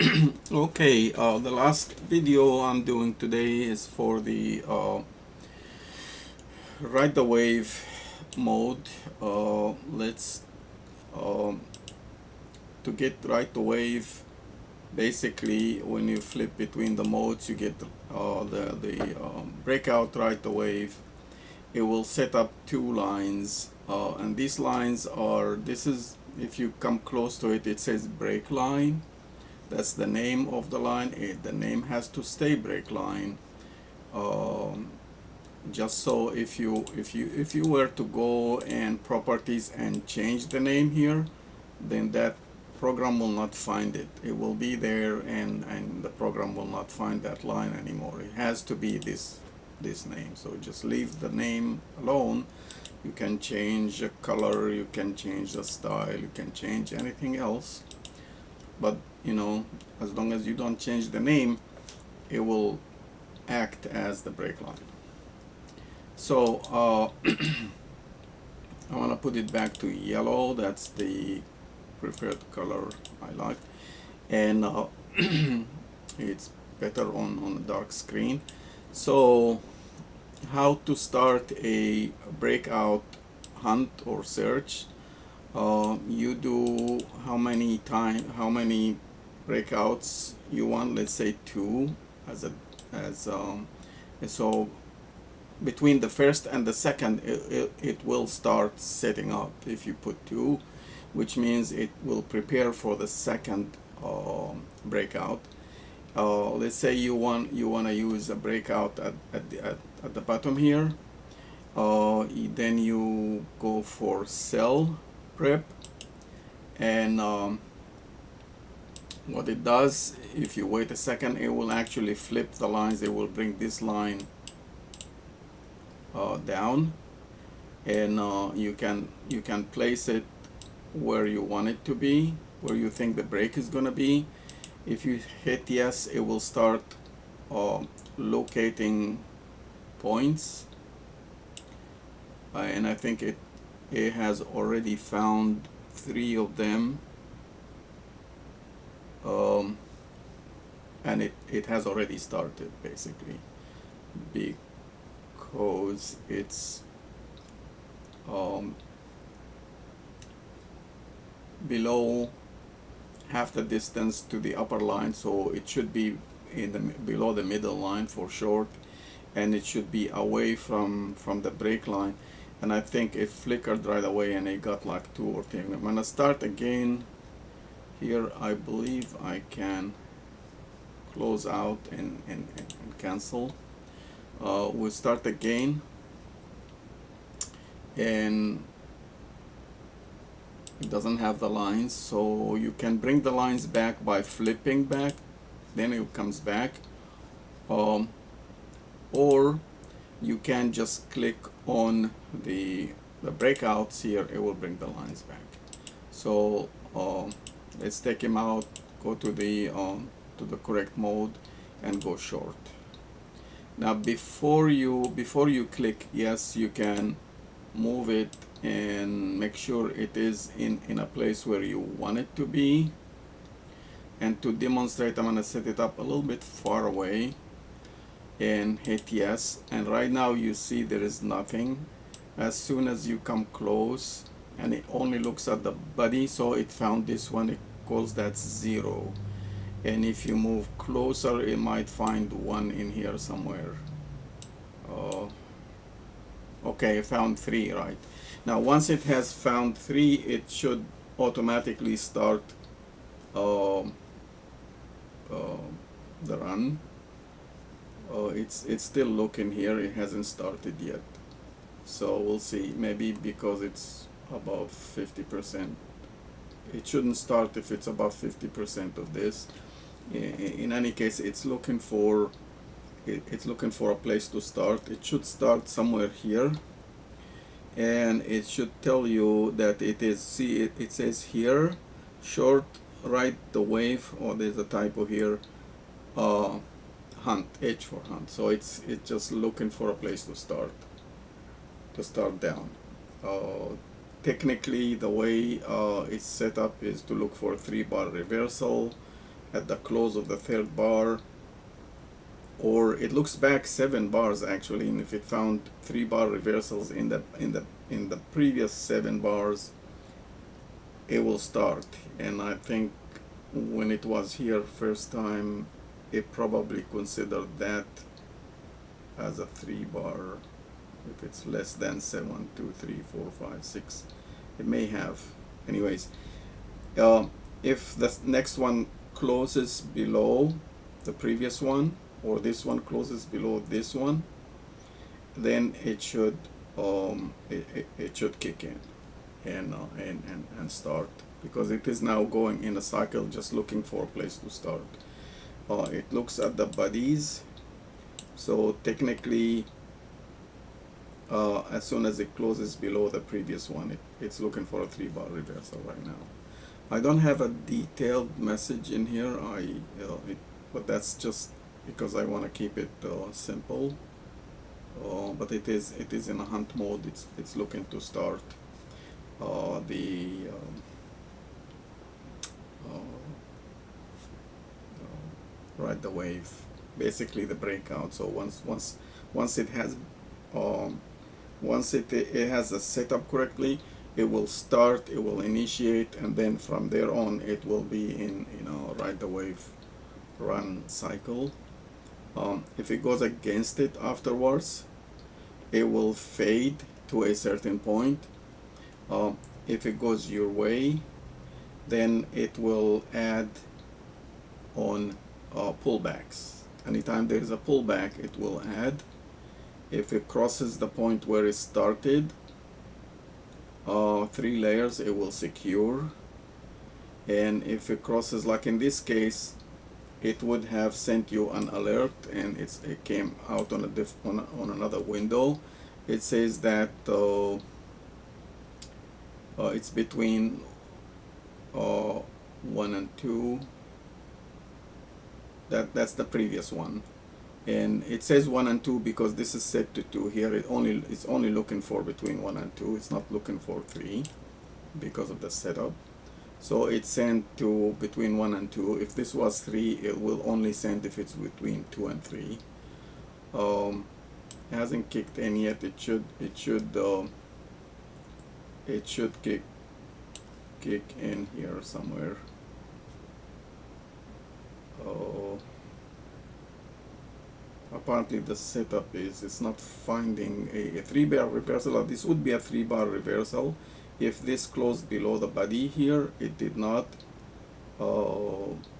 Okay, the last video I'm doing today is for the ride the wave mode. Let's um, to get ride the wave. Basically, when you flip between the modes, you get the breakout ride the wave. It will set up two lines, and these lines are. This is, if you come close to it, it says break line. That's the name of the line. The name has to stay break line. Um, just so if you were to go and properties and change the name here, then that program will not find it. It will be there, and the program will not find that line anymore. It has to be this name. So just leave the name alone. You can change the color, you can change the style, you can change anything else, but as long as you don't change the name, it will act as the break line. So I want to put it back to yellow. That's the preferred color I like, and it's better on a dark screen. So how to start a breakout hunt or search? You do how many breakouts you want. Let's say two, as so between the first and the second, it will start setting up. If you put two, which means it will prepare for the second breakout. Let's say you want to use a breakout at the bottom here. Then you go for sell prep, and what it does, if you wait a second, it will actually flip the lines. It will bring this line down, and you can place it where you want it to be, where you think the break is gonna be. If you hit yes, it will start locating points, and I think it has already found 3 of them, and it has already started, basically, because it's below half the distance to the upper line, so it should be below the middle line for short, and it should be away from the break line. And I think it flickered right away, and it got like 2 or 3. I'm gonna start again here. I believe I can close out and cancel. We'll start again, and it doesn't have the lines, so you can bring the lines back by flipping back, then it comes back, or you can just click on the breakouts here. It will bring the lines back. So let's take him out, go to the correct mode, and go short. Now before you click yes, you can move it and make sure it is in a place where you want it to be. And to demonstrate, I'm gonna set it up a little bit far away and hit yes, and right now you see there is nothing. As soon as you come close, and it only looks at the body, so it found this one, it calls that 0. And if you move closer, it might find 1 in here somewhere. Okay, it found 3 right now. Once it has found 3, it should automatically start the run. It's still looking here, it hasn't started yet, so we'll see. Maybe because it's about 50%, it shouldn't start if it's about 50% of this. In any case, it's looking for a place to start. It should start somewhere here, and it should tell you that it is, see, it says here short right the wave, or there's a typo here, hunt, H for hunt. So it's just looking for a place to start down. Technically, the way it's set up is to look for a 3-bar reversal, at the close of the third bar, or it looks back 7 bars actually, and if it found 3 bar reversals in the previous 7 bars, it will start. And I think when it was here first time, it probably considered that as a 3 bar. If it's less than 7, 1, 2, 3, 4, 5, 6, it may have. Anyways, if the next one closes below the previous one, or this one closes below this one, then it should it should kick in and start, because it is now going in a cycle, just looking for a place to start. It looks at the bodies, so technically as soon as it closes below the previous one, it's looking for a 3 bar reversal right now. I don't have a detailed message in here, but that's just because I want to keep it simple. But it is in a hunt mode. It's looking to start ride the wave, basically the breakout. So once it has it has a setup correctly, it will start, it will initiate, and then from there on it will be in ride the wave run cycle. If it goes against it afterwards, it will fade to a certain point. If it goes your way, then it will add on pullbacks. Anytime there is a pullback, it will add. If it crosses the point where it started, 3 layers, it will secure. And if it crosses, like in this case, it would have sent you an alert, and it came out on on another window. It says that it's between 1 and 2. That's the previous one, and it says 1 and 2 because this is set to 2 here. It's only looking for between 1 and 2. It's not looking for 3 because of the setup. So it sent to between 1 and 2. If this was 3, it will only send if it's between 2 and 3. It hasn't kicked in yet. It should kick in here somewhere. Apparently the setup is it's not finding a 3 bar reversal. This would be a 3 bar reversal. If this closed below the body here, it did not.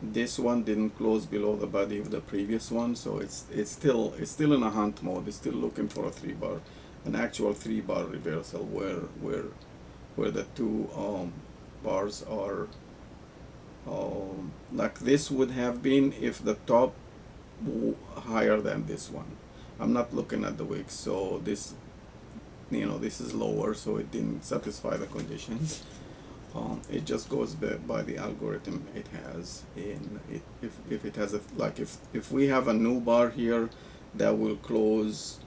This one didn't close below the body of the previous one, so it's still in a hunt mode. It's still looking for a 3 bar, an actual 3 bar reversal where the 2 bars are like this would have been if the top higher than this one. I'm not looking at the wicks, so this this is lower, so it didn't satisfy the conditions. It just goes by the algorithm it has. In if it has if we have a new bar here that will close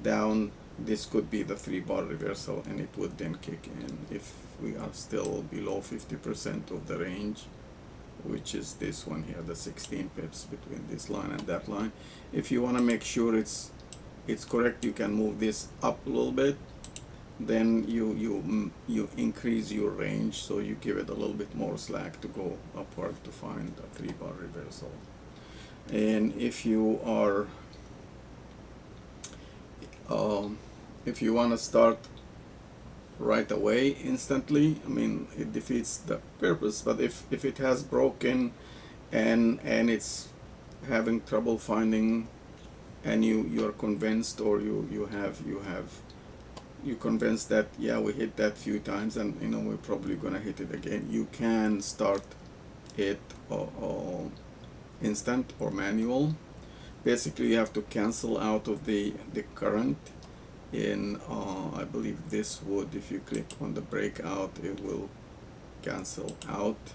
down, this could be the 3 bar reversal, and it would then kick in if we are still below 50% of the range, which is this one here, the 16 pips between this line and that line. If you want to make sure it's correct, you can move this up a little bit. Then you increase your range, so you give it a little bit more slack to go upward to find a 3 bar reversal. And if you are if you want to start right away instantly, I mean, it defeats the purpose. But if it has broken and it's having trouble finding, and you're convinced, or you're convinced that, yeah, we hit that few times, and we're probably gonna hit it again, you can start it instant or manual. Basically, you have to cancel out of the current in I believe this would, if you click on the breakout, it will cancel out.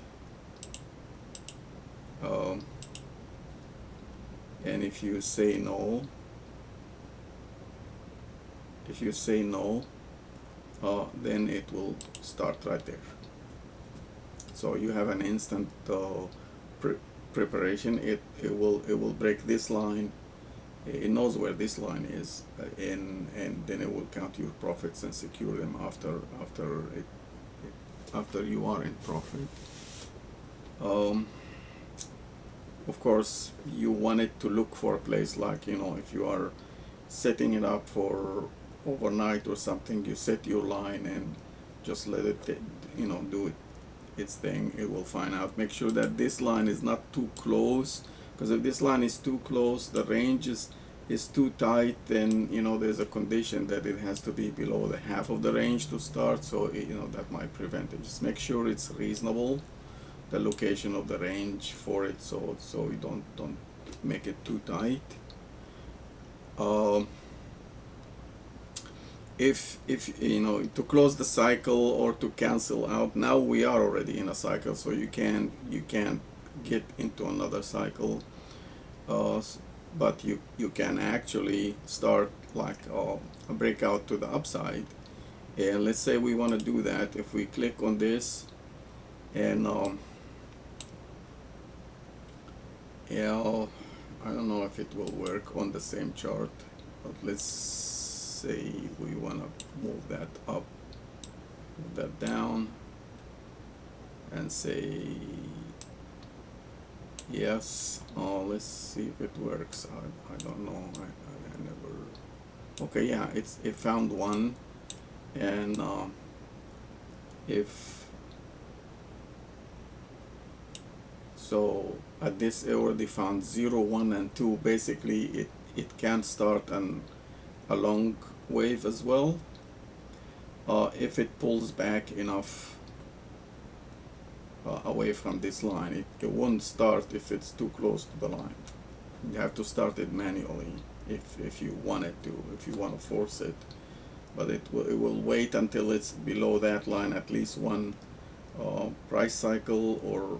And if you say no, then it will start right there. So you have an instant preparation, it will break this line. It knows where this line is, and then it will count your profits and secure them after you are in profit. Of course, you want it to look for a place like, if you are setting it up for overnight or something, you set your line and just let it, do its thing. It will find out. Make sure that this line is not too close, because if this line is too close, the range is too tight, then there's a condition that it has to be below the half of the range to start. So that might prevent it. Just make sure it's reasonable, the location of the range for it, so you don't make it too tight. If to close the cycle or to cancel out, now we are already in a cycle, so you can't get into another cycle, but you can actually start like a breakout to the upside. And let's say we want to do that. If we click on this, and I don't know if it will work on the same chart, but let's say we want to move that up, move that down, and say yes. Let's see if it works. I don't know. I never. Okay, yeah, it found one, and if so, at this it already found 0, 1, and 2. Basically, it can start a long wave as well, if it pulls back enough away from this line. It won't start if it's too close to the line. You have to start it manually if you want it to, if you want to force it. But it will wait until it's below that line, at least one price cycle, or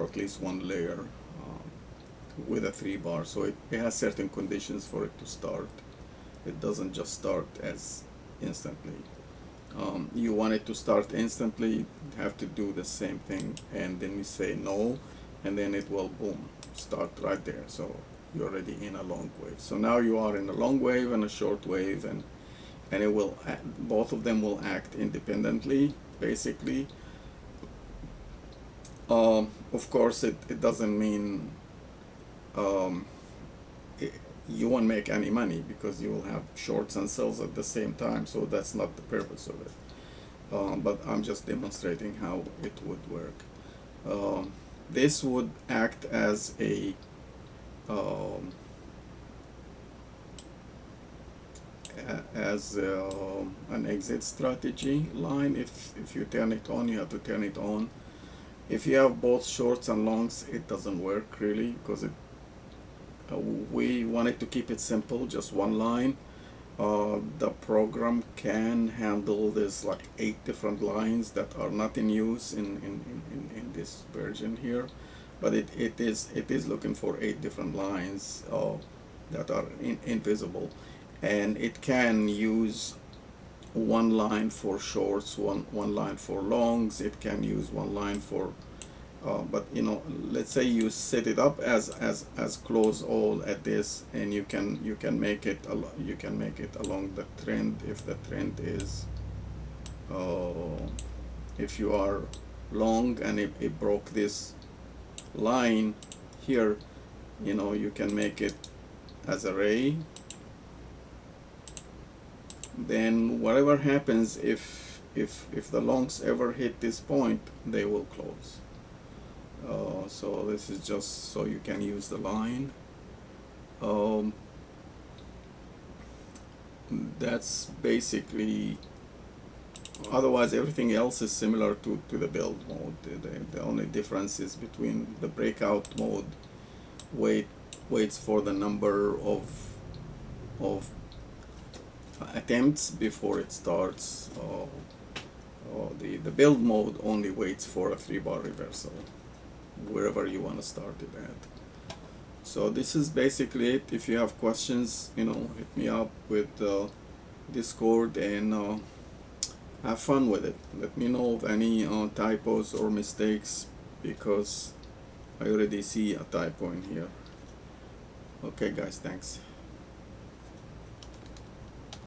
at least one layer with a 3 bar. So it has certain conditions for it to start. It doesn't just start as instantly. You want it to start instantly, you have to do the same thing, and then you say no, and then it will boom, start right there. So you're already in a long wave. So now you are in a long wave and a short wave, and it will both of them will act independently, basically. Of course, it doesn't mean you won't make any money, because you will have shorts and sells at the same time, so that's not the purpose of it. But I'm just demonstrating how it would work. This would act as a an exit strategy line. If you turn it on, you have to turn it on. If you have both shorts and longs, it doesn't work really, because we wanted to keep it simple, just one line. The program can handle this like 8 different lines that are not in use in this version here, but it is looking for 8 different lines that are invisible, and it can use one line for shorts, one line for longs. It can use one line for but let's say you set it up as close all at this, and you can make it along the trend. If the trend is if you are long and it broke this line here, you can make it as a ray. Then whatever happens, if the longs ever hit this point, they will close. So this is just so you can use the line. That's basically, otherwise everything else is similar to the build mode. The only difference is between the breakout mode waits for the number of attempts before it starts. The build mode only waits for a 3-bar reversal wherever you want to start it at. So this is basically it. If you have questions, hit me up with Discord, and have fun with it. Let me know of any typos or mistakes, because I already see a typo in here. Okay guys, thanks.